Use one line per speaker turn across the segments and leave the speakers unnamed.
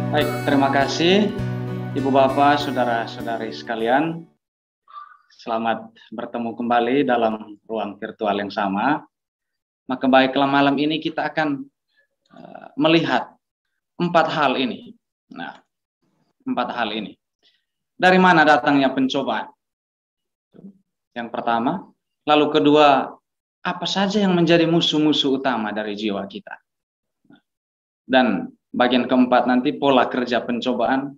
Baik, terima kasih Ibu Bapak, Saudara-saudari sekalian. Selamat bertemu kembali dalam ruang virtual yang sama. Maka baiklah malam ini kita akan melihat 4 hal ini. Nah, 4 hal ini. Dari mana datangnya pencobaan? Yang pertama. Lalu kedua, apa saja yang menjadi musuh-musuh utama dari jiwa kita? Dan bagian keempat nanti pola kerja pencobaan,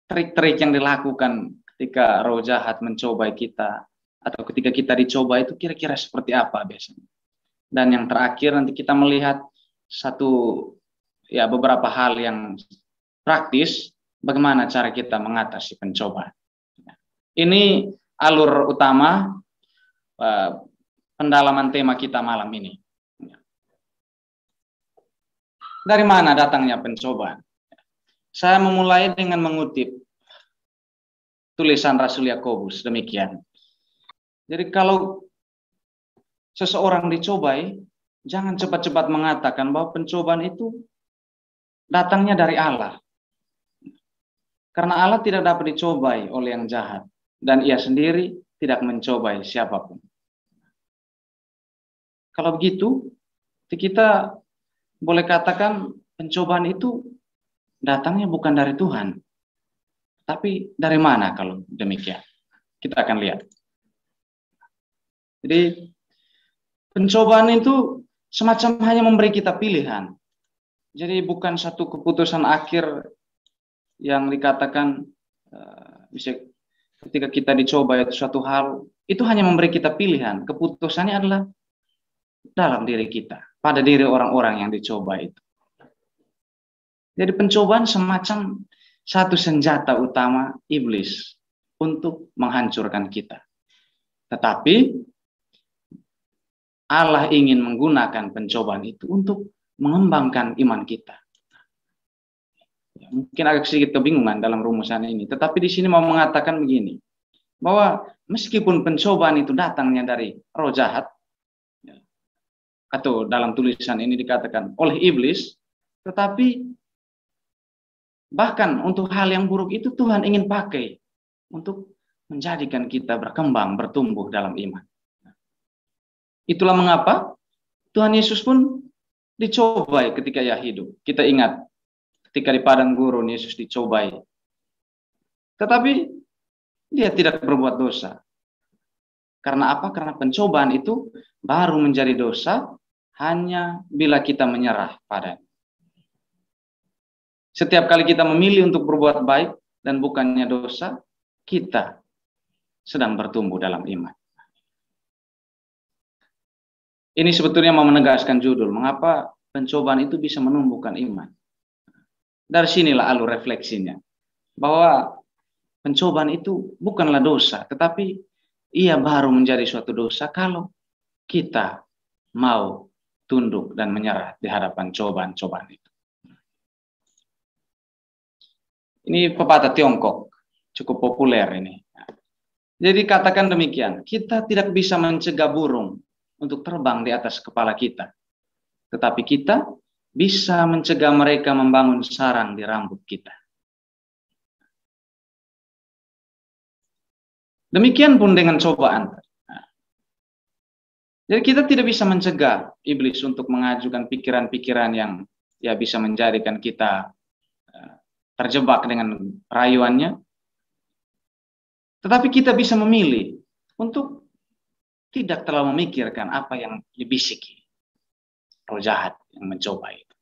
trik-trik yang dilakukan ketika roh jahat mencobai kita, atau ketika kita dicoba itu kira-kira seperti apa biasanya. Dan yang terakhir nanti kita melihat beberapa hal yang praktis, bagaimana cara kita mengatasi pencobaan. Ini alur utama pendalaman tema kita malam ini. Dari mana datangnya pencobaan? Saya memulai dengan mengutip tulisan Rasul Yakobus demikian. Jadi kalau seseorang dicobai, jangan cepat-cepat mengatakan bahwa pencobaan itu datangnya dari Allah. Karena Allah tidak dapat dicobai oleh yang jahat. Dan ia sendiri tidak mencobai siapapun. Kalau begitu, kita boleh katakan pencobaan itu datangnya bukan dari Tuhan. Tapi dari mana kalau demikian? Kita akan lihat. Jadi pencobaan itu semacam hanya memberi kita pilihan. Jadi bukan satu keputusan akhir yang dikatakan ketika kita dicoba itu suatu hal, itu hanya memberi kita pilihan. Keputusannya adalah dalam diri kita, pada diri orang-orang yang dicoba itu. Jadi pencobaan semacam satu senjata utama iblis untuk menghancurkan kita. Tetapi Allah ingin menggunakan pencobaan itu untuk mengembangkan iman kita. Mungkin agak sedikit kebingungan dalam rumusan ini, tetapi di sini mau mengatakan begini, bahwa meskipun pencobaan itu datangnya dari roh jahat, atau dalam tulisan ini dikatakan oleh iblis, tetapi bahkan untuk hal yang buruk itu Tuhan ingin pakai untuk menjadikan kita berkembang, bertumbuh dalam iman. Itulah mengapa Tuhan Yesus pun dicobai ketika ia hidup. Kita ingat ketika di padang gurun Yesus dicobai. Tetapi dia tidak berbuat dosa. Karena apa? Karena pencobaan itu baru menjadi dosa hanya bila kita menyerah padanya. Setiap kali kita memilih untuk berbuat baik dan bukannya dosa, kita sedang bertumbuh dalam iman. Ini sebetulnya mau menegaskan judul, mengapa pencobaan itu bisa menumbuhkan iman. Dari sinilah alur refleksinya, bahwa pencobaan itu bukanlah dosa, tetapi ia baru menjadi suatu dosa kalau kita mau tunduk dan menyerah di hadapan cobaan-cobaan itu. Ini pepatah Tiongkok, cukup populer ini. Jadi katakan demikian, kita tidak bisa mencegah burung untuk terbang di atas kepala kita. Tetapi kita bisa mencegah mereka membangun sarang di rambut kita. Demikian pun dengan cobaan. Jadi kita tidak bisa mencegah iblis untuk mengajukan pikiran-pikiran yang bisa menjadikan kita terjebak dengan rayuannya. Tetapi kita bisa memilih untuk tidak terlalu memikirkan apa yang dibisiki roh jahat yang mencoba itu.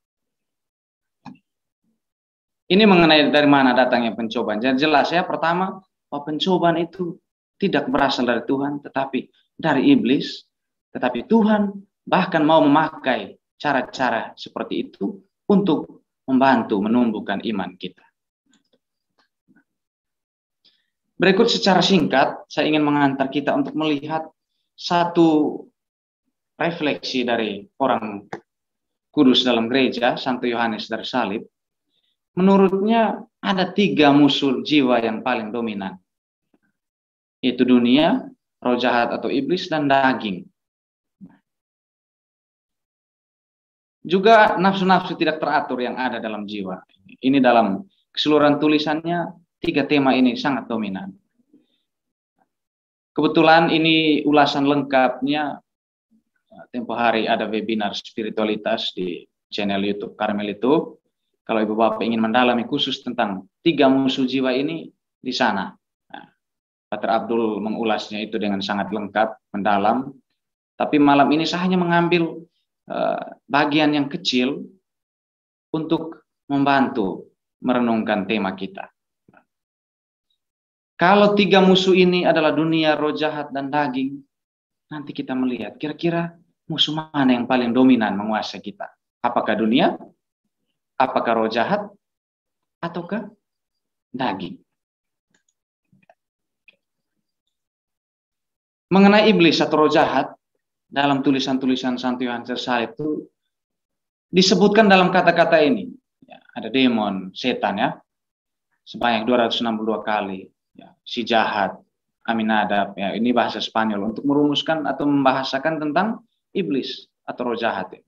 Ini mengenai dari mana datangnya pencobaan. Jadi jelas ya, pertama, bahwa pencobaan itu tidak berasal dari Tuhan, tetapi dari iblis. Tetapi Tuhan bahkan mau memakai cara-cara seperti itu untuk membantu menumbuhkan iman kita. Berikut secara singkat, saya ingin mengantar kita untuk melihat satu refleksi dari orang kudus dalam gereja, Santo Yohanes dari Salib. Menurutnya ada 3 musuh jiwa yang paling dominan, yaitu dunia, roh jahat atau iblis, dan daging. Juga nafsu-nafsu tidak teratur yang ada dalam jiwa. Ini dalam keseluruhan tulisannya 3 tema ini sangat dominan. Kebetulan ini ulasan lengkapnya, tempo hari ada webinar spiritualitas di channel YouTube Karmel itu. Kalau Ibu Bapak ingin mendalami khusus tentang 3 musuh jiwa ini, di sana. Nah, Pater Abdul mengulasnya itu dengan sangat lengkap, mendalam. Tapi malam ini saya hanya mengambil bagian yang kecil untuk membantu merenungkan tema kita. Kalau 3 musuh ini adalah dunia, roh jahat, dan daging, nanti kita melihat kira-kira musuh mana yang paling dominan menguasai kita. Apakah dunia? Apakah roh jahat? Ataukah daging? Mengenai iblis atau roh jahat, dalam tulisan-tulisan Santo Yohanes Tersalib itu disebutkan dalam kata-kata ini. Ya, ada demon, setan ya, sebanyak 262 kali. Ya, si jahat, Aminadab, ya, ini bahasa Spanyol untuk merumuskan atau membahasakan tentang iblis atau roh jahat.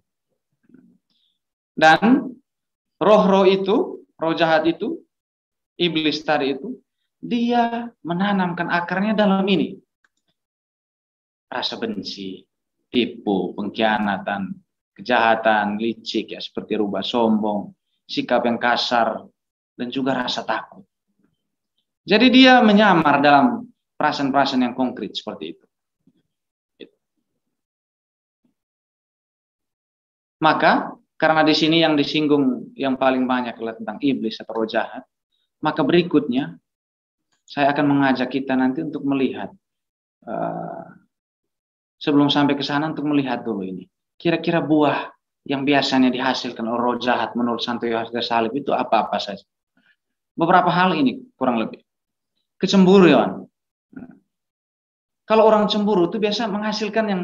Dan roh-roh itu, roh jahat itu, iblis tadi itu, dia menanamkan akarnya dalam ini. Rasa benci, tipu, pengkhianatan, kejahatan, licik, ya, seperti rubah sombong, sikap yang kasar, dan juga rasa takut. Jadi dia menyamar dalam perasaan-perasaan yang konkret seperti itu. Maka karena di sini yang disinggung yang paling banyak adalah tentang iblis atau roh jahat, maka berikutnya saya akan mengajak kita nanti untuk melihat, sebelum sampai ke sana, untuk melihat dulu ini. Kira-kira buah yang biasanya dihasilkan oleh roh jahat menurut Santo Yohanes Tersalib itu apa-apa saja. Beberapa hal ini kurang lebih. Kecemburuan. Kalau orang cemburu itu biasa menghasilkan yang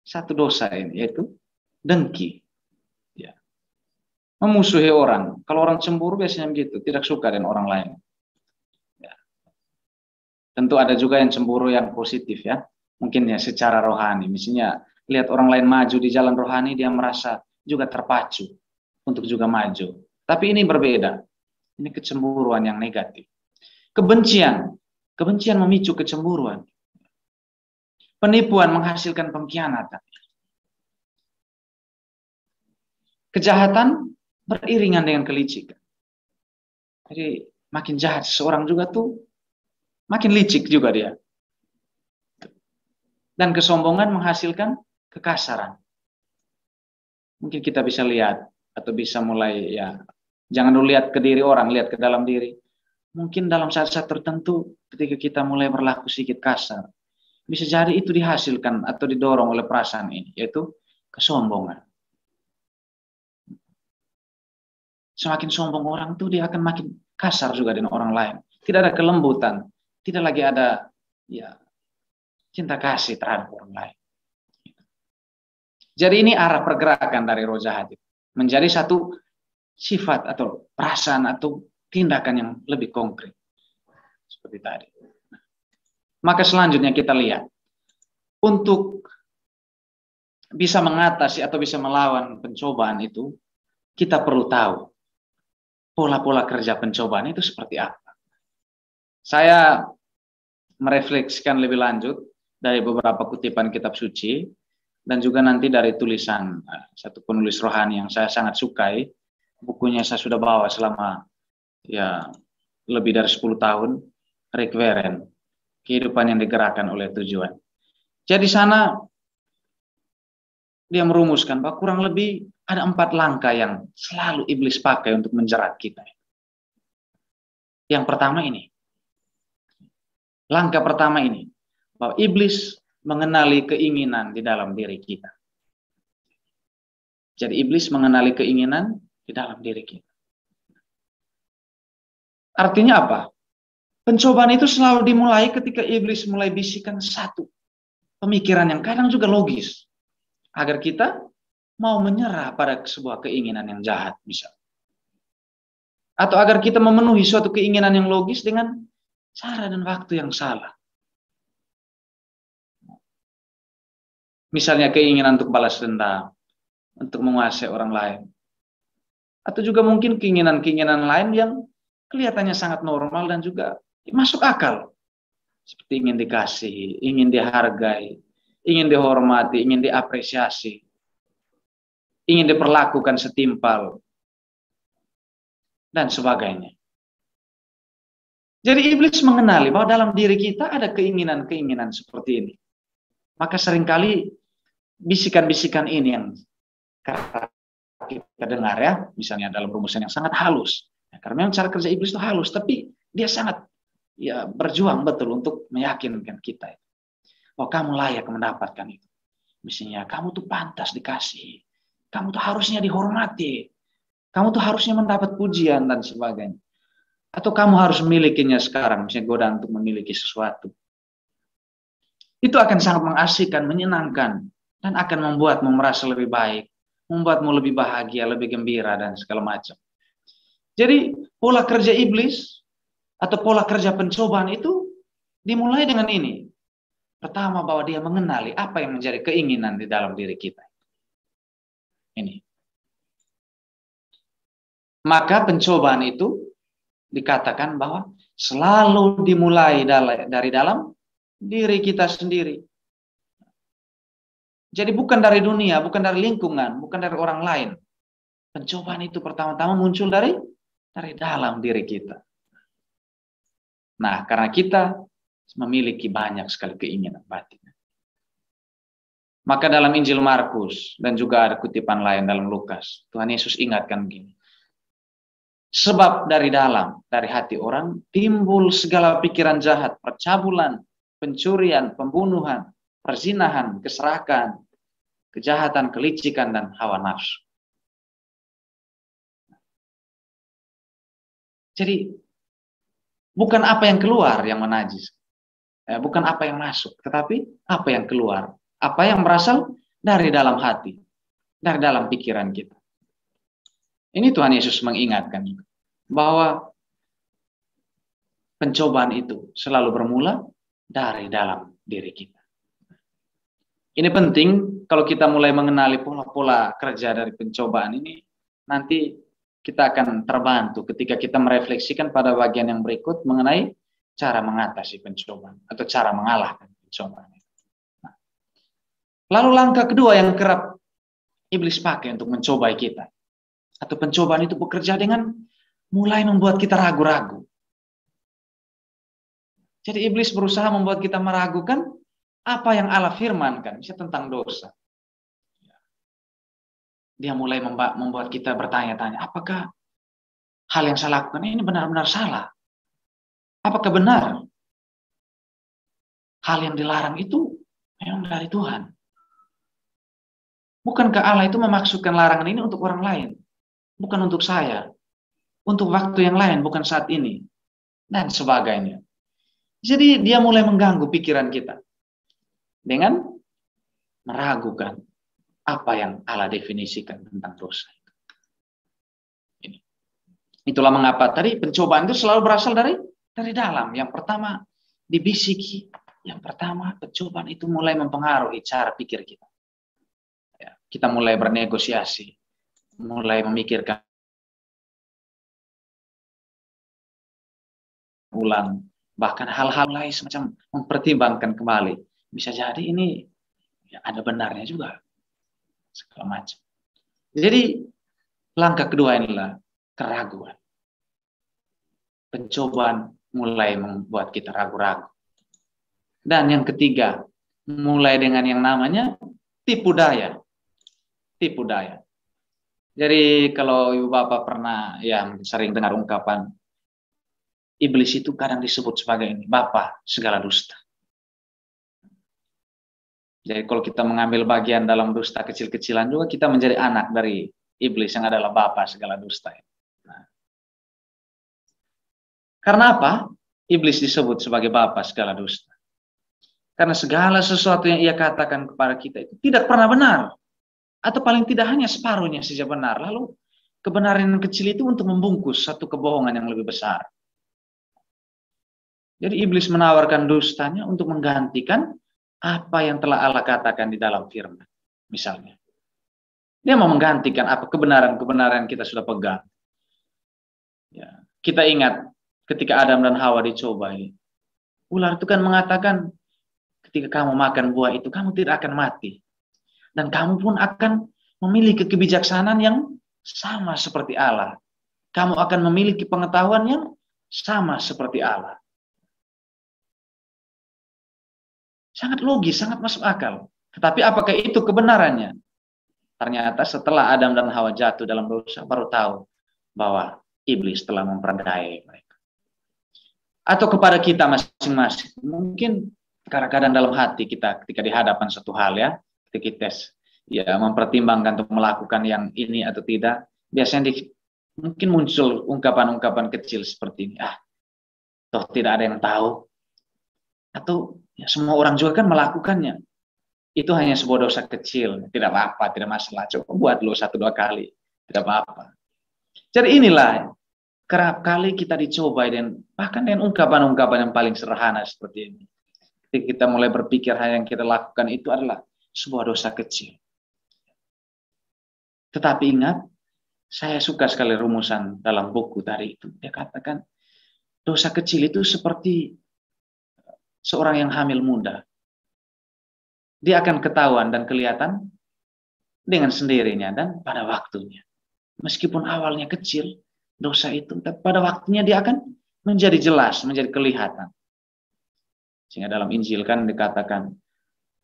satu dosa ini, yaitu dengki. Ya. Memusuhi orang. Kalau orang cemburu biasanya begitu, tidak suka dengan orang lain. Ya. Tentu ada juga yang cemburu yang positif ya. Mungkin ya secara rohani. Misalnya lihat orang lain maju di jalan rohani, dia merasa juga terpacu untuk juga maju. Tapi ini berbeda. Ini kecemburuan yang negatif. Kebencian memicu kecemburuan. Penipuan menghasilkan pengkhianatan. Kejahatan beriringan dengan kelicikan. Jadi makin jahat seseorang juga tuh, makin licik juga dia. Dan kesombongan menghasilkan kekasaran. Mungkin kita bisa lihat atau bisa mulai, ya, jangan dulu lihat ke diri orang, lihat ke dalam diri. Mungkin dalam saat-saat tertentu ketika kita mulai berlaku sedikit kasar, bisa jadi itu dihasilkan atau didorong oleh perasaan ini, yaitu kesombongan. Semakin sombong orang tuh dia akan makin kasar juga dengan orang lain. Tidak ada kelembutan, tidak lagi ada, ya, cinta kasih terhadap orang lain. Jadi ini arah pergerakan dari roh jahat menjadi satu sifat atau perasaan atau tindakan yang lebih konkret seperti tadi. Maka selanjutnya kita lihat, untuk bisa mengatasi atau bisa melawan pencobaan itu, kita perlu tahu pola-pola kerja pencobaan itu seperti apa. Saya merefleksikan lebih lanjut dari beberapa kutipan kitab suci, dan juga nanti dari tulisan satu penulis rohani yang saya sangat sukai. Bukunya saya sudah bawa selama, ya, lebih dari 10 tahun, Rick Warren, Kehidupan yang Digerakkan oleh Tujuan. Jadi sana dia merumuskan bahwa kurang lebih ada 4 langkah yang selalu iblis pakai untuk menjerat kita. Yang pertama ini, langkah pertama ini, bahwa iblis mengenali keinginan di dalam diri kita. Jadi iblis mengenali keinginan di dalam diri kita. Artinya apa? Pencobaan itu selalu dimulai ketika iblis mulai bisikan satu pemikiran yang kadang juga logis, agar kita mau menyerah pada sebuah keinginan yang jahat, bisa. Atau agar kita memenuhi suatu keinginan yang logis dengan cara dan waktu yang salah. Misalnya keinginan untuk balas dendam, untuk menguasai orang lain. Atau juga mungkin keinginan-keinginan lain yang kelihatannya sangat normal dan juga masuk akal. Seperti ingin dikasihi, ingin dihargai, ingin dihormati, ingin diapresiasi, ingin diperlakukan setimpal, dan sebagainya. Jadi iblis mengenali bahwa dalam diri kita ada keinginan-keinginan seperti ini. Maka seringkali bisikan-bisikan ini yang kita dengar ya, misalnya dalam rumusan yang sangat halus. Ya, karena memang cara kerja iblis itu halus, tapi dia sangat berjuang betul untuk meyakinkan kita. Oh, kamu layak mendapatkan itu. Misalnya, kamu tuh pantas dikasih. Kamu tuh harusnya dihormati. Kamu tuh harusnya mendapat pujian dan sebagainya. Atau kamu harus memilikinya sekarang, misalnya godaan untuk memiliki sesuatu. Itu akan sangat mengasihkan, menyenangkan, dan akan membuatmu merasa lebih baik, membuatmu lebih bahagia, lebih gembira, dan segala macam. Jadi pola kerja iblis atau pola kerja pencobaan itu dimulai dengan ini. Pertama, bahwa dia mengenali apa yang menjadi keinginan di dalam diri kita. Ini. Maka pencobaan itu dikatakan bahwa selalu dimulai dari dalam diri kita sendiri. Jadi bukan dari dunia, bukan dari lingkungan, bukan dari orang lain. Pencobaan itu pertama-tama muncul dari dalam diri kita. Nah, karena kita memiliki banyak sekali keinginan batin. Maka dalam Injil Markus dan juga ada kutipan lain dalam Lukas, Tuhan Yesus ingatkan begini. Sebab dari dalam, dari hati orang, timbul segala pikiran jahat, percabulan, pencurian, pembunuhan, perzinahan, keserakahan, kejahatan, kelicikan, dan hawa nafsu. Jadi, bukan apa yang keluar yang menajis. Bukan apa yang masuk, tetapi apa yang keluar. Apa yang berasal dari dalam hati, dari dalam pikiran kita. Ini Tuhan Yesus mengingatkan bahwa pencobaan itu selalu bermula dari dalam diri kita. Ini penting kalau kita mulai mengenali pola-pola kerja dari pencobaan ini, nanti kita akan terbantu ketika kita merefleksikan pada bagian yang berikut mengenai cara mengatasi pencobaan atau cara mengalahkan pencobaan. Nah, lalu langkah kedua yang kerap iblis pakai untuk mencobai kita, atau pencobaan itu bekerja dengan mulai membuat kita ragu-ragu. Jadi iblis berusaha membuat kita meragukan apa yang Allah firmankan, misalnya tentang dosa. Dia mulai membuat kita bertanya-tanya, apakah hal yang saya lakukan ini benar-benar salah? Apakah benar hal yang dilarang itu memang dari Tuhan? Bukankah Allah itu memasukkan larangan ini untuk orang lain? Bukan untuk saya. Untuk waktu yang lain, bukan saat ini. Dan sebagainya. Jadi dia mulai mengganggu pikiran kita. Dengan meragukan apa yang Allah definisikan tentang dosa. Itulah mengapa tadi pencobaan itu selalu berasal dari dalam. Yang pertama dibisiki, yang pertama pencobaan itu mulai mempengaruhi cara pikir kita. Ya, kita mulai bernegosiasi, mulai memikirkan ulang, bahkan hal-hal lain semacam mempertimbangkan kembali. Bisa jadi ini ya, ada benarnya juga, segala macam. Jadi langkah kedua inilah keraguan. Pencobaan mulai membuat kita ragu-ragu. Dan yang ketiga, mulai dengan yang namanya tipu daya. Tipu daya. Jadi kalau ibu bapak pernah yang sering dengar ungkapan, iblis itu kadang disebut sebagai ini, bapak segala dusta. Jadi kalau kita mengambil bagian dalam dusta kecil-kecilan juga, kita menjadi anak dari iblis yang adalah bapak segala dusta. Nah, karena apa? Iblis disebut sebagai bapa segala dusta. Karena segala sesuatu yang ia katakan kepada kita itu tidak pernah benar. Atau paling tidak hanya separuhnya saja benar. Lalu kebenaran yang kecil itu untuk membungkus satu kebohongan yang lebih besar. Jadi iblis menawarkan dustanya untuk menggantikan apa yang telah Allah katakan di dalam firman. Misalnya. Dia mau menggantikan apa kebenaran-kebenaran yang kita sudah pegang. Ya. Kita ingat ketika Adam dan Hawa dicoba ini. Ular itu kan mengatakan, ketika kamu makan buah itu, kamu tidak akan mati. Dan kamu pun akan memiliki kebijaksanaan yang sama seperti Allah. Kamu akan memiliki pengetahuan yang sama seperti Allah. Sangat logis, sangat masuk akal. Tetapi apakah itu kebenarannya? Ternyata setelah Adam dan Hawa jatuh dalam dosa, baru tahu bahwa iblis telah memperdaya mereka. Atau kepada kita masing-masing. Mungkin kadang-kadang dalam hati kita ketika di hadapan satu hal ya, ketika kita mempertimbangkan untuk melakukan yang ini atau tidak, biasanya mungkin muncul ungkapan-ungkapan kecil seperti ini. Toh tidak ada yang tahu. Atau ya, semua orang juga kan melakukannya. Itu hanya sebuah dosa kecil, tidak apa-apa, tidak masalah. Coba buat lo 1-2 kali, tidak apa-apa. Jadi inilah kerap kali kita dicoba dan bahkan dengan ungkapan-ungkapan yang paling sederhana seperti ini. Ketika kita mulai berpikir hal yang kita lakukan itu adalah sebuah dosa kecil. Tetapi ingat, saya suka sekali rumusan dalam buku tadi itu. Dia katakan, dosa kecil itu seperti seorang yang hamil muda. Dia akan ketahuan dan kelihatan dengan sendirinya dan pada waktunya. Meskipun awalnya kecil, dosa itu, tapi pada waktunya dia akan menjadi jelas, menjadi kelihatan. Sehingga dalam Injil kan dikatakan,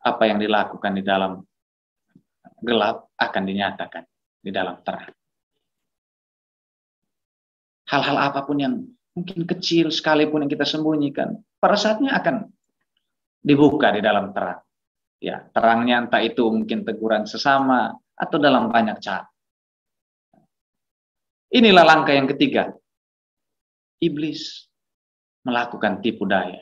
apa yang dilakukan di dalam gelap akan dinyatakan di dalam terang. Hal-hal apapun yang mungkin kecil sekalipun yang kita sembunyikan, pada saatnya akan dibuka di dalam terang. Ya, terangnya entah itu mungkin teguran sesama atau dalam banyak cara. Inilah langkah yang ketiga. Iblis melakukan tipu daya.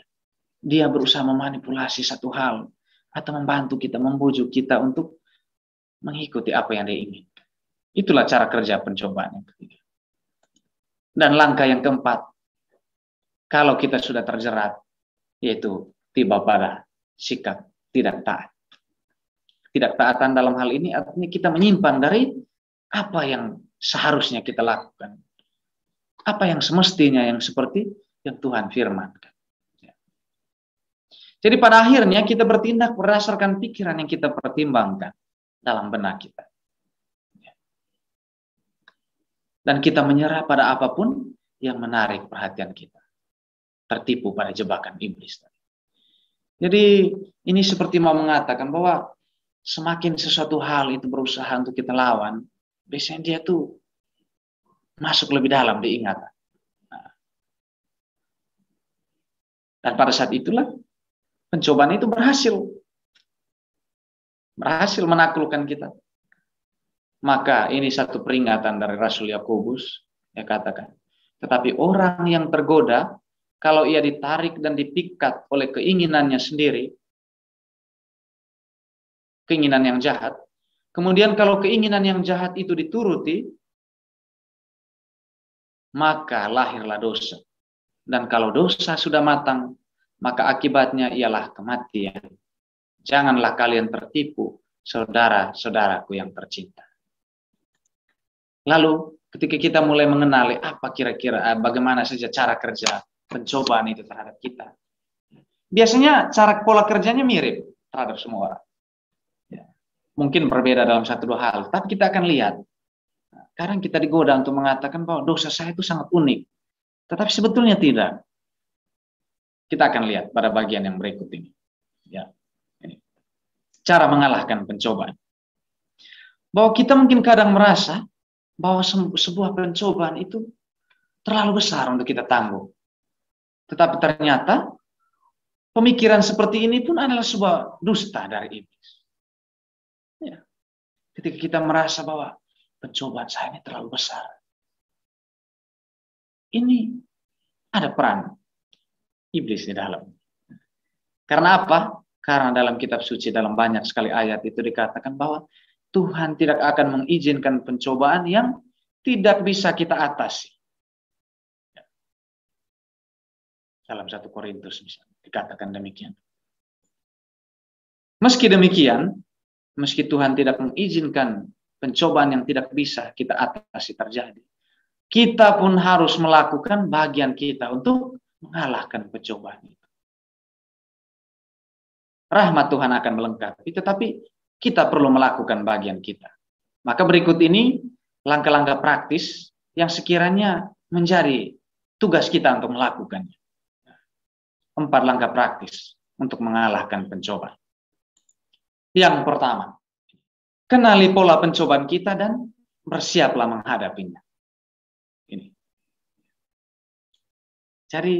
Dia berusaha memanipulasi satu hal atau membantu kita, membujuk kita untuk mengikuti apa yang dia inginkan. Itulah cara kerja pencobaan yang ketiga. Dan langkah yang keempat, kalau kita sudah terjerat, yaitu tiba pada sikap tidak taat. Tidak taatan dalam hal ini artinya kita menyimpang dari apa yang seharusnya kita lakukan. Apa yang semestinya yang seperti yang Tuhan firmankan. Jadi pada akhirnya kita bertindak berdasarkan pikiran yang kita pertimbangkan dalam benak kita. Dan kita menyerah pada apapun yang menarik perhatian kita. Tertipu pada jebakan iblis. Jadi ini seperti mau mengatakan bahwa semakin sesuatu hal itu berusaha untuk kita lawan, biasanya dia tuh masuk lebih dalam di ingatan. Dan pada saat itulah pencobaan itu berhasil menaklukkan kita. Maka ini satu peringatan dari Rasul Yakobus, dia katakan, tetapi orang yang tergoda, kalau ia ditarik dan dipikat oleh keinginannya sendiri, keinginan yang jahat, kemudian kalau keinginan yang jahat itu dituruti, maka lahirlah dosa. Dan kalau dosa sudah matang, maka akibatnya ialah kematian. Janganlah kalian tertipu, saudara-saudaraku yang tercinta. Lalu ketika kita mulai mengenali apa kira-kira bagaimana saja cara kerja pencobaan itu terhadap kita, biasanya cara pola kerjanya mirip terhadap semua orang. Ya. Mungkin berbeda dalam 1-2 hal, tapi kita akan lihat. Kadang kita digoda untuk mengatakan bahwa dosa saya itu sangat unik, tetapi sebetulnya tidak. Kita akan lihat pada bagian yang berikut ini. Ya. Ini. Cara mengalahkan pencobaan. Bahwa kita mungkin kadang merasa bahwa sebuah pencobaan itu terlalu besar untuk kita tanggung. Tetapi ternyata pemikiran seperti ini pun adalah sebuah dusta dari iblis. Ya. Ketika kita merasa bahwa pencobaan saya ini terlalu besar. Ini ada peran iblis di dalam. Karena apa? Karena dalam kitab suci dalam banyak sekali ayat itu dikatakan bahwa Tuhan tidak akan mengizinkan pencobaan yang tidak bisa kita atasi. Dalam 1 Korintus misalnya dikatakan demikian. Meski demikian, meski Tuhan tidak mengizinkan pencobaan yang tidak bisa kita atasi terjadi, kita pun harus melakukan bagian kita untuk mengalahkan pencobaan itu. Rahmat Tuhan akan melengkapi, tetapi kita perlu melakukan bagian kita. Maka berikut ini langkah-langkah praktis yang sekiranya menjadi tugas kita untuk melakukannya. 4 langkah praktis untuk mengalahkan pencobaan. Yang pertama, kenali pola pencobaan kita dan bersiaplah menghadapinya. Ini. Jadi,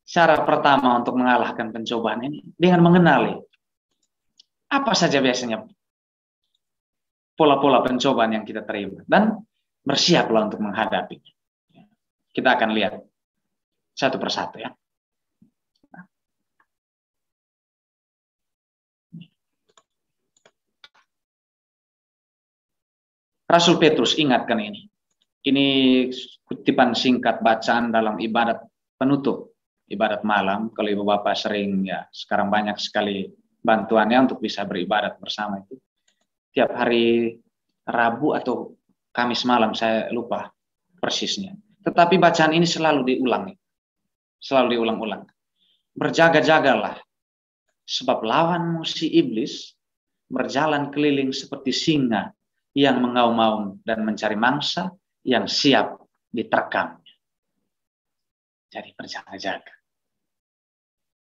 cara pertama untuk mengalahkan pencobaan ini dengan mengenali apa saja biasanya pola-pola pencobaan yang kita terima dan bersiaplah untuk menghadapinya. Kita akan lihat satu persatu ya. Rasul Petrus ingatkan ini. Ini kutipan singkat bacaan dalam ibadat penutup, ibadat malam. Kalau Ibu Bapak sering ya, sekarang banyak sekali bantuannya untuk bisa beribadat bersama itu. Tiap hari Rabu atau Kamis malam, saya lupa persisnya. Tetapi bacaan ini selalu diulang. Selalu diulang-ulang. Berjaga-jagalah, sebab lawanmu si iblis berjalan keliling seperti singa yang mengaum-ngaum dan mencari mangsa yang siap diterkamnya. Jadi berjaga-jaga.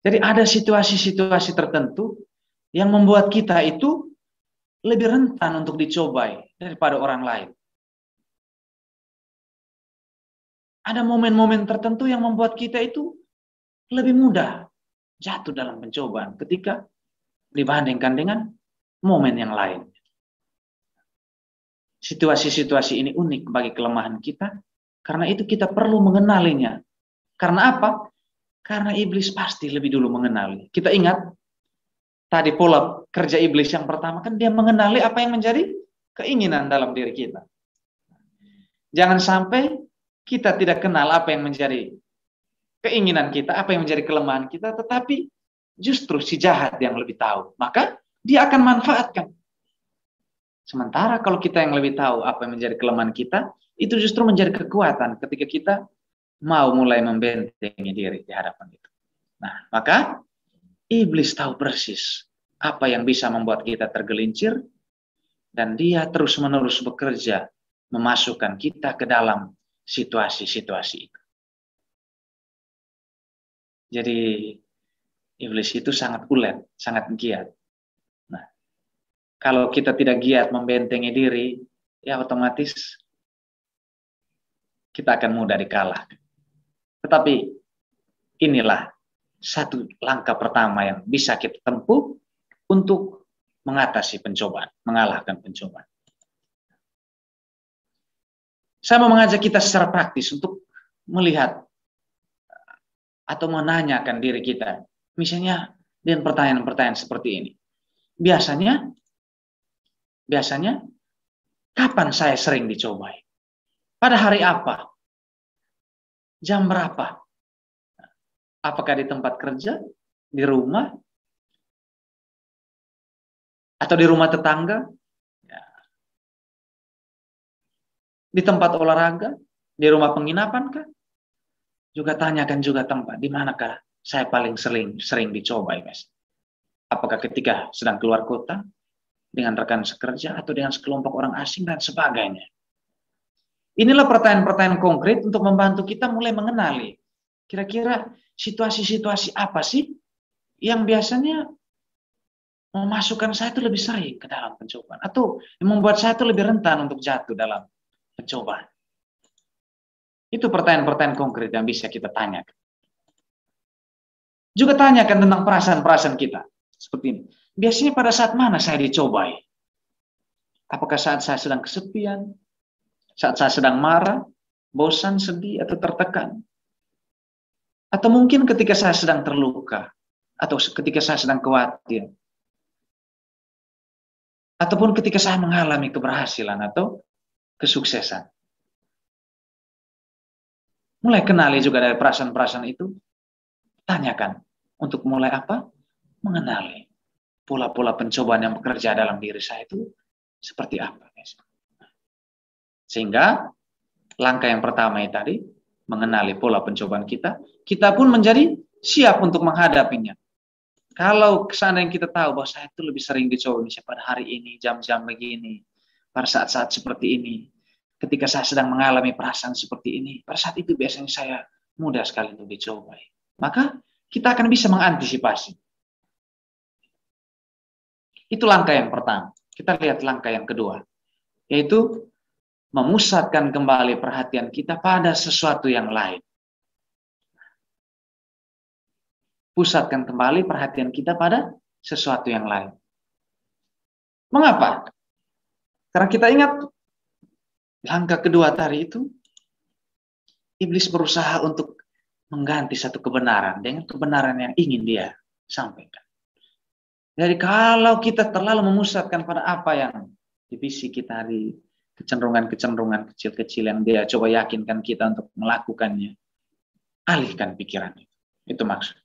Jadi ada situasi-situasi tertentu yang membuat kita itu lebih rentan untuk dicobai daripada orang lain. Ada momen-momen tertentu yang membuat kita itu lebih mudah jatuh dalam pencobaan ketika dibandingkan dengan momen yang lain. Situasi-situasi ini unik bagi kelemahan kita, karena itu kita perlu mengenalinya. Karena apa? Karena iblis pasti lebih dulu mengenali. Kita ingat tadi pola kerja iblis yang pertama kan dia mengenali apa yang menjadi keinginan dalam diri kita. Jangan sampai kita tidak kenal apa yang menjadi keinginan kita, apa yang menjadi kelemahan kita, tetapi justru si jahat yang lebih tahu. Maka dia akan manfaatkan. Sementara kalau kita yang lebih tahu apa yang menjadi kelemahan kita, itu justru menjadi kekuatan ketika kita mau mulai membentengi diri di hadapan itu. Nah, maka iblis tahu persis apa yang bisa membuat kita tergelincir, dan dia terus-menerus bekerja memasukkan kita ke dalam situasi-situasi itu. Jadi iblis itu sangat ulet, sangat giat. Nah, kalau kita tidak giat membentengi diri, ya otomatis kita akan mudah dikalahkan. Tetapi inilah satu langkah pertama yang bisa kita tempuh untuk mengatasi pencobaan, mengalahkan pencobaan. Saya mau mengajak kita secara praktis untuk melihat atau menanyakan diri kita, misalnya dengan pertanyaan-pertanyaan seperti ini. Biasanya, kapan saya sering dicobai? Pada hari apa? Jam berapa? Apakah di tempat kerja, di rumah, atau di rumah tetangga? Di tempat olahraga? Di rumah penginapan kah? Juga tanyakan juga tempat, di manakah saya paling sering dicobai, Mas? Apakah ketika sedang keluar kota, dengan rekan sekerja, atau dengan sekelompok orang asing, dan sebagainya. Inilah pertanyaan-pertanyaan konkret untuk membantu kita mulai mengenali, kira-kira situasi-situasi apa sih yang biasanya memasukkan saya itu lebih sering ke dalam pencobaan, atau yang membuat saya itu lebih rentan untuk jatuh dalam pencobaan. Itu pertanyaan-pertanyaan konkret yang bisa kita tanyakan. Juga tanyakan tentang perasaan-perasaan kita. Seperti ini. Biasanya pada saat mana saya dicobai? Apakah saat saya sedang kesepian? Saat saya sedang marah? Bosan, sedih, atau tertekan? Atau mungkin ketika saya sedang terluka? Atau ketika saya sedang khawatir? Ataupun ketika saya mengalami keberhasilan atau kesuksesan? Mulai kenali juga dari perasaan-perasaan itu. Tanyakan. Untuk mulai apa? Mengenali pola-pola pencobaan yang bekerja dalam diri saya itu seperti apa. Sehingga Langkah yang pertama itu tadi, mengenali pola pencobaan kita, kita pun menjadi siap untuk menghadapinya. Kalau seandainya kita tahu bahwa saya itu lebih sering dicoba misalnya pada hari ini, jam-jam begini, pada saat-saat seperti ini, ketika saya sedang mengalami perasaan seperti ini, pada saat itu biasanya saya mudah sekali untuk dicoba. Maka kita akan bisa mengantisipasi. Itu langkah yang pertama. Kita lihat langkah yang kedua, yaitu memusatkan kembali perhatian kita pada sesuatu yang lain. Pusatkan kembali perhatian kita pada sesuatu yang lain. Mengapa? Karena kita ingat langkah kedua tadi itu, iblis berusaha untuk mengganti satu kebenaran dengan kebenaran yang ingin dia sampaikan. Jadi kalau kita terlalu memusatkan pada apa yang di visi kita, di kecenderungan-kecenderungan kecil-kecil yang dia coba yakinkan kita untuk melakukannya, alihkan pikiran itu. Itu maksud.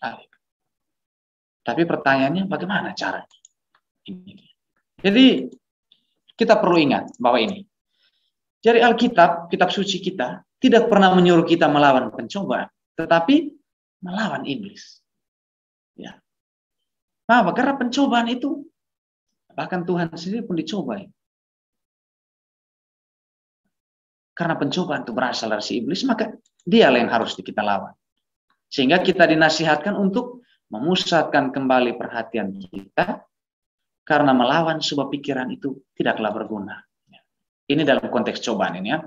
Alihkan. Tapi pertanyaannya bagaimana caranya? Jadi kita perlu ingat bahwa ini. Jadi Alkitab, kitab suci kita, tidak pernah menyuruh kita melawan pencobaan, tetapi melawan iblis. Ya. Kenapa? Karena pencobaan itu, bahkan Tuhan sendiri pun dicobai. Karena pencobaan itu berasal dari si iblis, maka dialah yang harus kita lawan. Sehingga kita dinasihatkan untuk memusatkan kembali perhatian kita, karena melawan sebuah pikiran itu tidaklah berguna. Ini dalam konteks cobaan ini ya.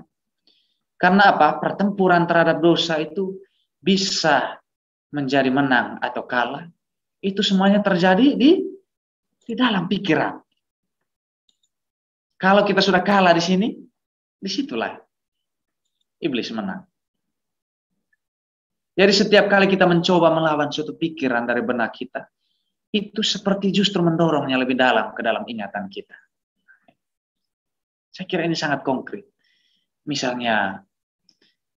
Karena apa? Pertempuran terhadap dosa itu bisa menjadi menang atau kalah. Itu semuanya terjadi di dalam pikiran. Kalau kita sudah kalah di sini, disitulah iblis menang. Jadi setiap kali kita mencoba melawan suatu pikiran dari benak kita, itu seperti justru mendorongnya lebih dalam ke dalam ingatan kita. Saya kira ini sangat konkret. Misalnya,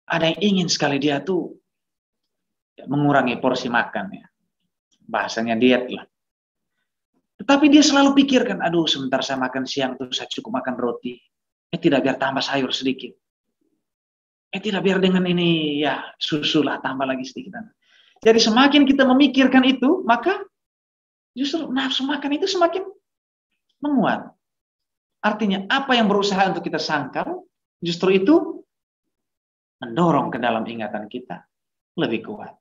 ada yang ingin sekali dia tuh mengurangi porsi makan ya. Bahasanya diet lah. Tetapi dia selalu pikirkan, aduh sebentar saya makan siang tuh saya cukup makan roti. Tidak biar tambah sayur sedikit. Tidak biar dengan ini ya susu lah tambah lagi sedikit. Jadi semakin kita memikirkan itu, maka justru nafsu makan itu semakin menguat. Artinya apa yang berusaha untuk kita sangkal, justru itu mendorong ke dalam ingatan kita lebih kuat.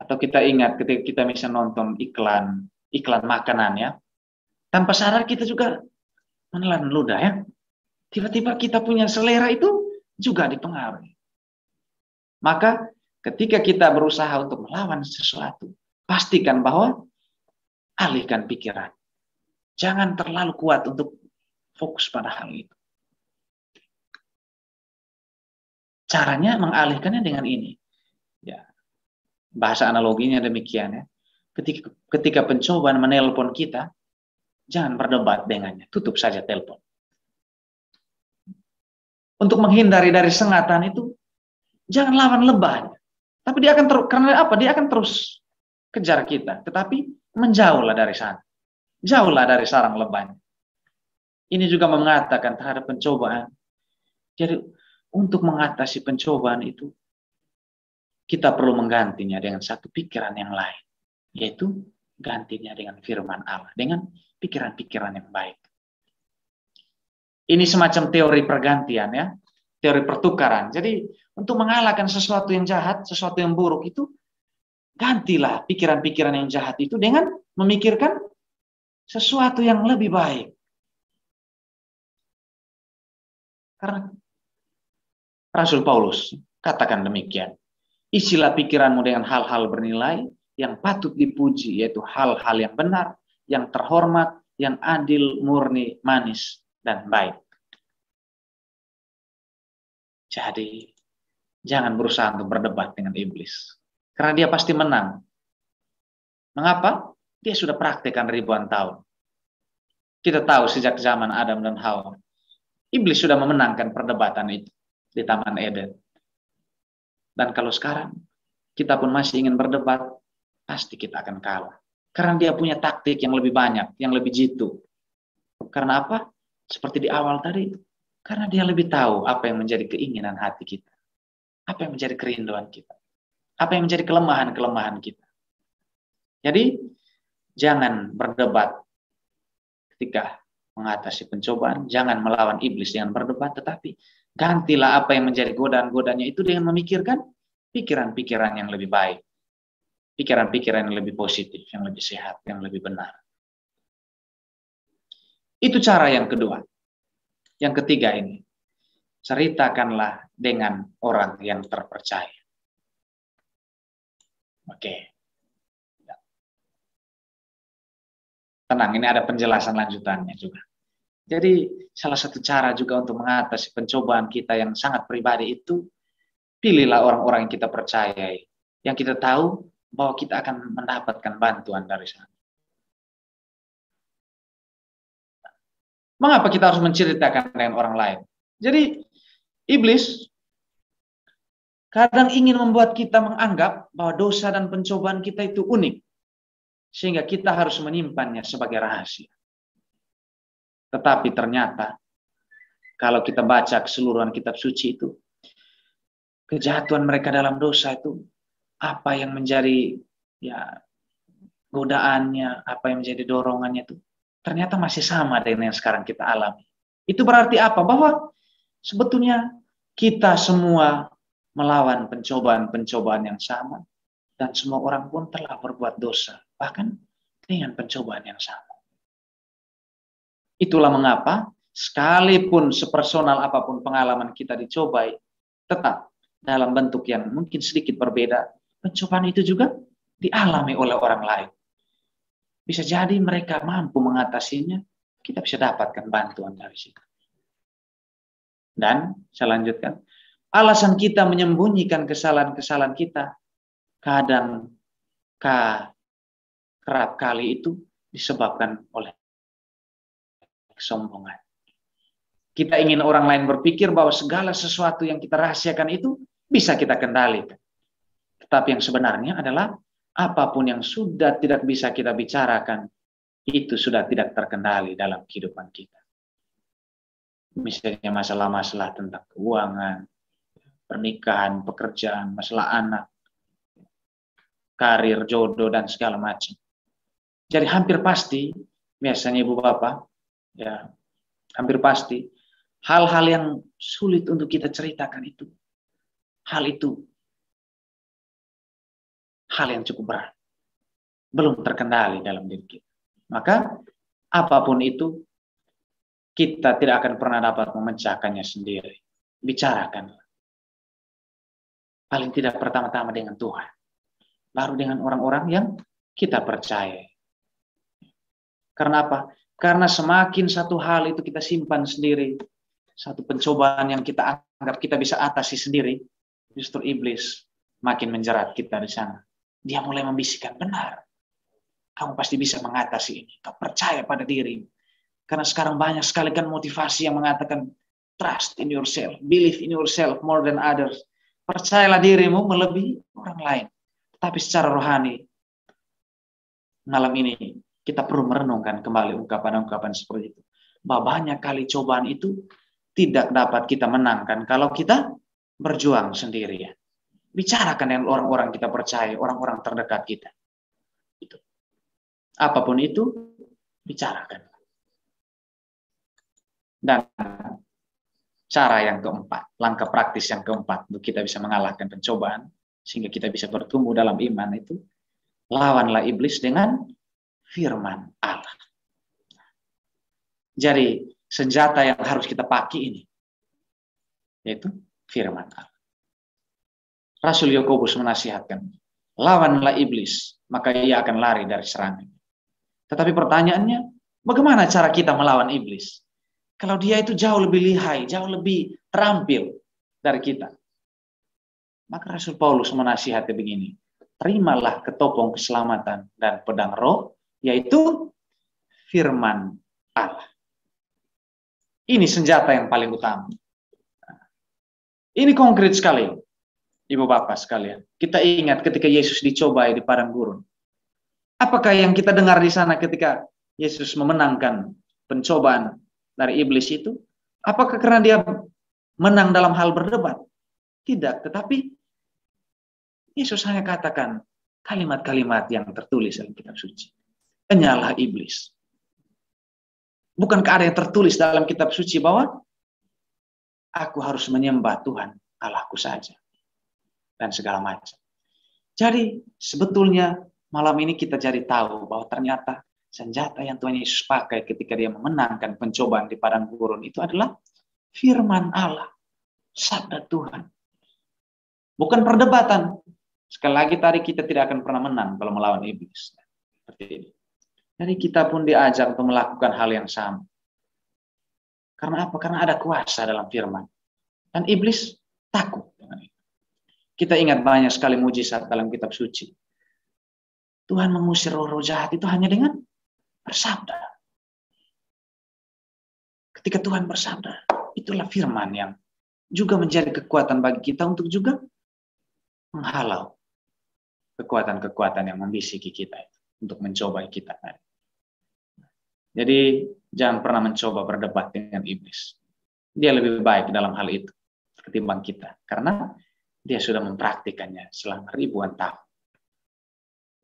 Atau kita ingat ketika kita misalnya nonton iklan makanan ya, tanpa sadar kita juga menelan ludah ya. Tiba-tiba kita punya selera itu juga dipengaruhi. Maka ketika kita berusaha untuk melawan sesuatu, pastikan bahwa alihkan pikiran. Jangan terlalu kuat untuk fokus pada hal itu. Caranya mengalihkannya dengan ini. Ya, bahasa analoginya demikian ya. Ketika pencobaan menelpon kita, jangan berdebat dengannya, tutup saja telepon. Untuk menghindari dari sengatan itu, jangan lawan lebahnya. Tapi dia akan karena apa? Dia akan terus kejar kita, tetapi menjauhlah dari sana. Jauhlah dari sarang lebahnya. Ini juga mengatakan terhadap pencobaan. Jadi untuk mengatasi pencobaan itu, kita perlu menggantinya dengan satu pikiran yang lain. Yaitu gantinya dengan firman Allah. Dengan pikiran-pikiran yang baik. Ini semacam teori pergantian ya. Teori pertukaran. Jadi untuk mengalahkan sesuatu yang jahat, sesuatu yang buruk itu, gantilah pikiran-pikiran yang jahat itu dengan memikirkan sesuatu yang lebih baik. Karena Rasul Paulus katakan demikian. Isilah pikiranmu dengan hal-hal bernilai yang patut dipuji, yaitu hal-hal yang benar, yang terhormat, yang adil, murni, manis, dan baik. Jadi, jangan berusaha untuk berdebat dengan iblis. Karena dia pasti menang. Mengapa? Dia sudah praktekkan ribuan tahun. Kita tahu sejak zaman Adam dan Hawa. Iblis sudah memenangkan perdebatan itu di Taman Eden. Dan kalau sekarang kita pun masih ingin berdebat, pasti kita akan kalah. Karena dia punya taktik yang lebih banyak, yang lebih jitu. Karena apa? Seperti di awal tadi, Karena dia lebih tahu apa yang menjadi keinginan hati kita. Apa yang menjadi kerinduan kita. Apa yang menjadi kelemahan-kelemahan kita. Jadi, jangan berdebat ketika mengatasi pencobaan. Jangan melawan iblis dengan berdebat. Tetapi, gantilah apa yang menjadi godaan-godaannya itu dengan memikirkan pikiran-pikiran yang lebih baik. Pikiran-pikiran yang lebih positif, yang lebih sehat, yang lebih benar. Itu cara yang kedua. Yang ketiga ini, ceritakanlah dengan orang yang terpercaya. Oke. Tenang, ini ada penjelasan lanjutannya juga. Jadi, salah satu cara juga untuk mengatasi pencobaan kita yang sangat pribadi itu, pilihlah orang-orang yang kita percayai, yang kita tahu bahwa kita akan mendapatkan bantuan dari sana. Mengapa kita harus menceritakan dengan orang lain? Jadi, iblis kadang ingin membuat kita menganggap bahwa dosa dan pencobaan kita itu unik. Sehingga kita harus menyimpannya sebagai rahasia. Tetapi ternyata, kalau kita baca keseluruhan kitab suci itu, kejatuhan mereka dalam dosa itu, apa yang menjadi godaannya, apa yang menjadi dorongannya itu, ternyata masih sama dengan yang sekarang kita alami. Itu berarti apa? Bahwa sebetulnya kita semua melawan pencobaan-pencobaan yang sama, dan semua orang pun telah berbuat dosa, bahkan dengan pencobaan yang sama. Itulah mengapa, sekalipun sepersonal apapun pengalaman kita dicobai, tetap dalam bentuk yang mungkin sedikit berbeda, pencobaan itu juga dialami oleh orang lain. Bisa jadi mereka mampu mengatasinya, kita bisa dapatkan bantuan dari situ. Dan saya lanjutkan, alasan kita menyembunyikan kesalahan-kesalahan kita, kadang kerap kali itu disebabkan oleh kesombongan. Kita ingin orang lain berpikir bahwa segala sesuatu yang kita rahasiakan itu bisa kita kendalikan. Tetapi yang sebenarnya adalah apapun yang sudah tidak bisa kita bicarakan, itu sudah tidak terkendali dalam kehidupan kita. Misalnya masalah-masalah tentang keuangan, pernikahan, pekerjaan, masalah anak, karir, jodoh, dan segala macam. Jadi hampir pasti, biasanya ibu bapak, hampir pasti, hal-hal yang sulit untuk kita ceritakan itu, hal yang cukup berat, belum terkendali dalam diri kita. Maka apapun itu, kita tidak akan pernah dapat memecahkannya sendiri. Bicarakan. Paling tidak pertama-tama dengan Tuhan. Baru dengan orang-orang yang kita percaya. Karena apa? Karena semakin satu hal itu kita simpan sendiri, satu pencobaan yang kita anggap kita bisa atasi sendiri, justru iblis makin menjerat kita di sana. Dia mulai membisikkan, benar, kamu pasti bisa mengatasi ini. Kau percaya pada diri. Karena sekarang banyak sekali kan motivasi yang mengatakan, trust in yourself, believe in yourself more than others. Percayalah dirimu melebihi orang lain. Tapi secara rohani, malam ini kita perlu merenungkan kembali ungkapan-ungkapan seperti itu. Bahwa banyak kali cobaan itu tidak dapat kita menangkan kalau kita berjuang sendirian. Bicarakan dengan orang-orang kita percaya, orang-orang terdekat kita. Itu. Apapun itu, bicarakan. Dan cara yang keempat, langkah praktis yang keempat untuk kita bisa mengalahkan pencobaan, sehingga kita bisa bertumbuh dalam iman itu, lawanlah iblis dengan firman Allah. Jadi, senjata yang harus kita pakai ini, yaitu firman Allah. Rasul Yakobus menasihatkan, lawanlah iblis, maka ia akan lari dari serangan. Tetapi pertanyaannya, bagaimana cara kita melawan iblis? Kalau dia itu jauh lebih lihai, jauh lebih terampil dari kita. Maka Rasul Paulus menasihati begini, terimalah ketopong keselamatan dan pedang roh, yaitu firman Allah. Ini senjata yang paling utama. Ini konkret sekali. Ibu bapak sekalian, kita ingat ketika Yesus dicobai di padang gurun. Apakah yang kita dengar di sana ketika Yesus memenangkan pencobaan dari iblis itu? Apakah karena dia menang dalam hal berdebat? Tidak, tetapi Yesus hanya katakan kalimat-kalimat yang tertulis dalam kitab suci. Enyalah iblis. Bukankah ada yang tertulis dalam kitab suci bahwa aku harus menyembah Tuhan Allahku saja dan segala macam. Jadi sebetulnya malam ini kita jadi tahu bahwa ternyata senjata yang Tuhan Yesus pakai ketika dia memenangkan pencobaan di padang gurun itu adalah firman Allah, sabda Tuhan. Bukan perdebatan. Sekali lagi tadi kita tidak akan pernah menang kalau melawan iblis. Seperti ini. Jadi kita pun diajak untuk melakukan hal yang sama. Karena apa? Karena ada kuasa dalam firman. Dan iblis takut dengan itu. Kita ingat banyak sekali mujizat dalam kitab suci. Tuhan mengusir roh-roh jahat itu hanya dengan bersabda. Ketika Tuhan bersabda, itulah firman yang juga menjadi kekuatan bagi kita untuk juga menghalau kekuatan-kekuatan yang membisiki kita itu, untuk mencobai kita. Jadi jangan pernah mencoba berdebat dengan iblis. Dia lebih baik dalam hal itu ketimbang kita, karena dia sudah mempraktikannya selama ribuan tahun.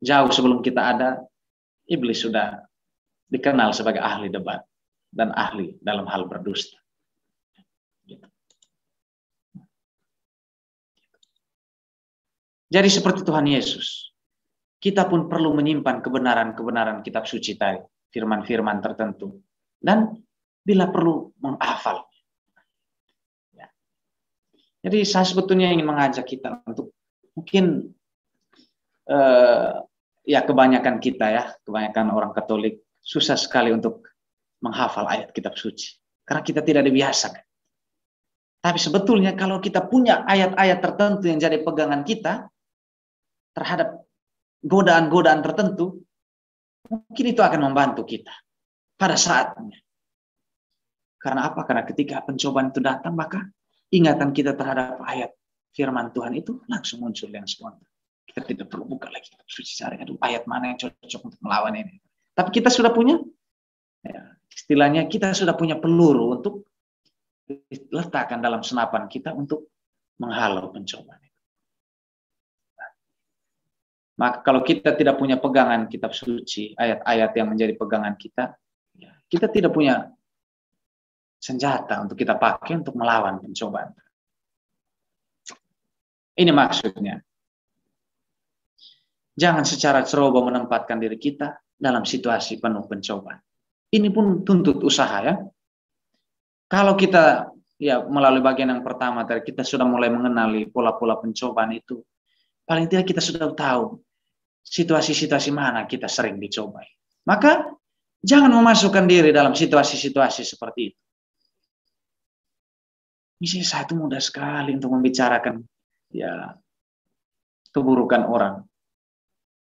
Jauh sebelum kita ada, iblis sudah dikenal sebagai ahli debat dan ahli dalam hal berdusta. Jadi seperti Tuhan Yesus, kita pun perlu menyimpan kebenaran-kebenaran kitab suci tadi, firman-firman tertentu, dan bila perlu menghafal. Ya. Jadi saya sebetulnya ingin mengajak kita untuk mungkin ya kebanyakan kita ya, kebanyakan orang Katolik susah sekali untuk menghafal ayat kitab suci, karena kita tidak dibiasakan. Tapi sebetulnya kalau kita punya ayat-ayat tertentu yang jadi pegangan kita terhadap godaan-godaan tertentu, mungkin itu akan membantu kita pada saatnya. Karena apa? Karena ketika pencobaan itu datang, maka ingatan kita terhadap ayat firman Tuhan itu langsung muncul yang spontan. Kita tidak perlu buka lagi suci cari, aduh ayat mana yang cocok untuk melawan ini. Tapi kita sudah punya, ya, istilahnya kita sudah punya peluru untuk diletakkan dalam senapan kita untuk menghalau pencobaan. Maka kalau kita tidak punya pegangan kitab suci, ayat-ayat yang menjadi pegangan kita, kita tidak punya senjata untuk kita pakai untuk melawan pencobaan. Ini maksudnya. Jangan secara ceroboh menempatkan diri kita dalam situasi penuh pencobaan. Ini pun tuntut usaha ya. Kalau kita ya melalui bagian yang pertama tadi kita sudah mulai mengenali pola-pola pencobaan itu, paling tidak kita sudah tahu situasi-situasi mana kita sering dicobai. Maka jangan memasukkan diri dalam situasi-situasi seperti itu. Misalnya saya itu mudah sekali untuk membicarakan ya keburukan orang.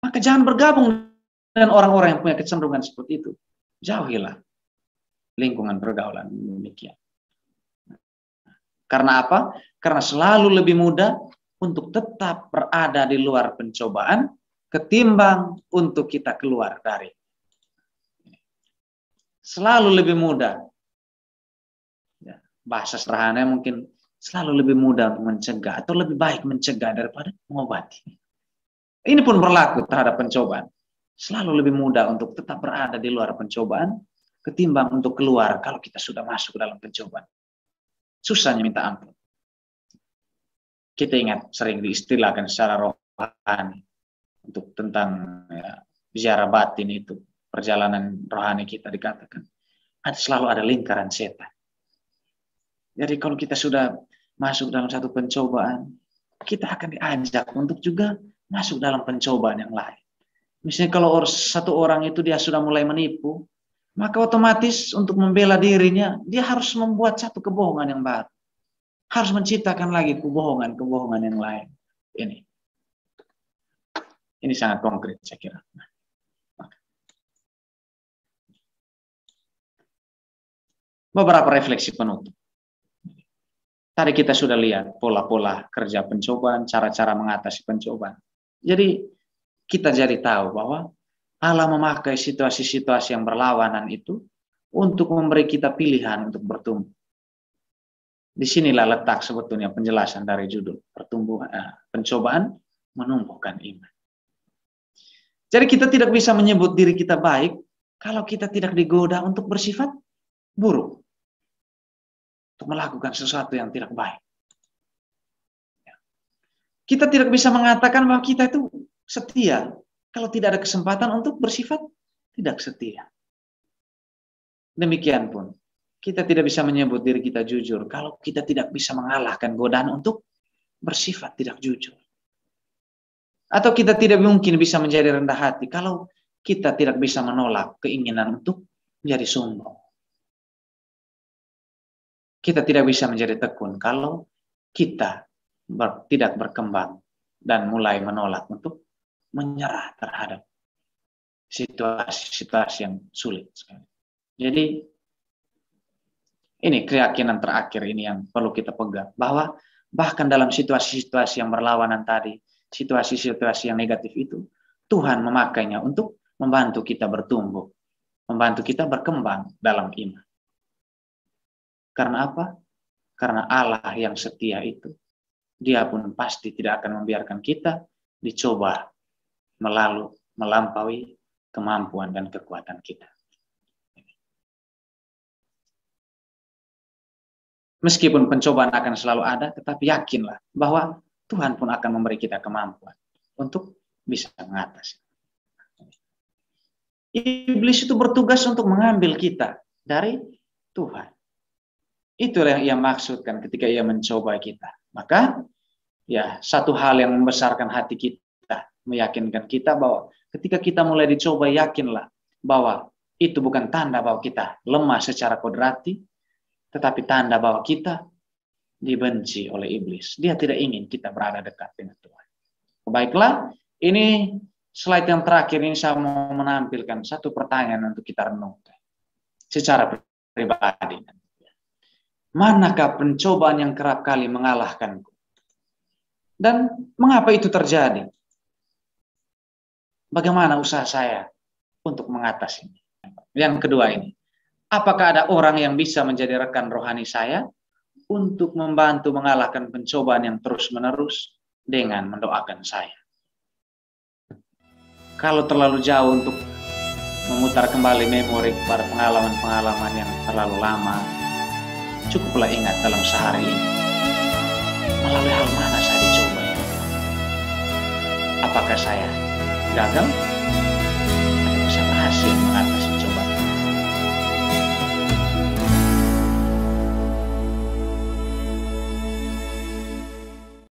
Maka jangan bergabung dengan orang-orang yang punya kecenderungan seperti itu. Jauhilah lingkungan pergaulan demikian. Karena apa? Karena selalu lebih mudah untuk tetap berada di luar pencobaan ketimbang untuk kita keluar dari. Selalu lebih mudah. Ya, bahasa sederhana mungkin selalu lebih mudah untuk mencegah atau lebih baik mencegah daripada mengobati. Ini pun berlaku terhadap pencobaan. Selalu lebih mudah untuk tetap berada di luar pencobaan ketimbang untuk keluar kalau kita sudah masuk dalam pencobaan. Susahnya minta ampun. Kita ingat sering diistilahkan secara rohani untuk tentang ya, ziarah batin itu, perjalanan rohani kita dikatakan selalu ada lingkaran setan. Jadi kalau kita sudah masuk dalam satu pencobaan, kita akan diajak untuk juga masuk dalam pencobaan yang lain. Misalnya kalau satu orang itu dia sudah mulai menipu, maka otomatis untuk membela dirinya, dia harus membuat satu kebohongan yang baru. Harus menciptakan lagi kebohongan-kebohongan yang lain. Ini sangat konkret saya kira. Beberapa refleksi penutup. Tadi kita sudah lihat pola-pola kerja pencobaan, cara-cara mengatasi pencobaan. Jadi kita jadi tahu bahwa Allah memakai situasi-situasi yang berlawanan itu untuk memberi kita pilihan untuk bertumbuh. Disinilah letak sebetulnya penjelasan dari judul pencobaan menumbuhkan iman. Jadi kita tidak bisa menyebut diri kita baik kalau kita tidak digoda untuk bersifat buruk, untuk melakukan sesuatu yang tidak baik. Kita tidak bisa mengatakan bahwa kita itu setia kalau tidak ada kesempatan untuk bersifat tidak setia. Demikian pun, kita tidak bisa menyebut diri kita jujur kalau kita tidak bisa mengalahkan godaan untuk bersifat tidak jujur. Atau kita tidak mungkin bisa menjadi rendah hati kalau kita tidak bisa menolak keinginan untuk menjadi sombong. Kita tidak bisa menjadi tekun kalau kita tidak berkembang dan mulai menolak untuk menyerah terhadap situasi-situasi yang sulit sekali. Jadi ini keyakinan terakhir ini yang perlu kita pegang, bahwa bahkan dalam situasi-situasi yang berlawanan tadi, situasi-situasi yang negatif itu, Tuhan memakainya untuk membantu kita bertumbuh, membantu kita berkembang dalam iman. Karena apa? Karena Allah yang setia itu, Dia pun pasti tidak akan membiarkan kita dicoba melampaui kemampuan dan kekuatan kita. Meskipun pencobaan akan selalu ada, tetapi yakinlah bahwa Tuhan pun akan memberi kita kemampuan untuk bisa mengatasi. Iblis itu bertugas untuk mengambil kita dari Tuhan. Itulah yang ia maksudkan ketika ia mencoba kita. Maka, ya, satu hal yang membesarkan hati kita, meyakinkan kita bahwa ketika kita mulai dicoba, yakinlah bahwa itu bukan tanda bahwa kita lemah secara kodrati, tetapi tanda bahwa kita dibenci oleh iblis. Dia tidak ingin kita berada dekat dengan Tuhan. Baiklah, ini slide yang terakhir ini saya mau menampilkan satu pertanyaan untuk kita renungkan secara pribadi. Manakah pencobaan yang kerap kali mengalahkanku? Dan mengapa itu terjadi? Bagaimana usaha saya untuk mengatasinya? Yang kedua ini, apakah ada orang yang bisa menjadi rekan rohani saya untuk membantu mengalahkan pencobaan yang terus-menerus dengan mendoakan saya? Kalau terlalu jauh untuk memutar kembali memori kepada pengalaman-pengalaman yang terlalu lama, cukuplah ingat dalam sehari ini, melalui hal mana saya dicoba. Apakah saya gagal?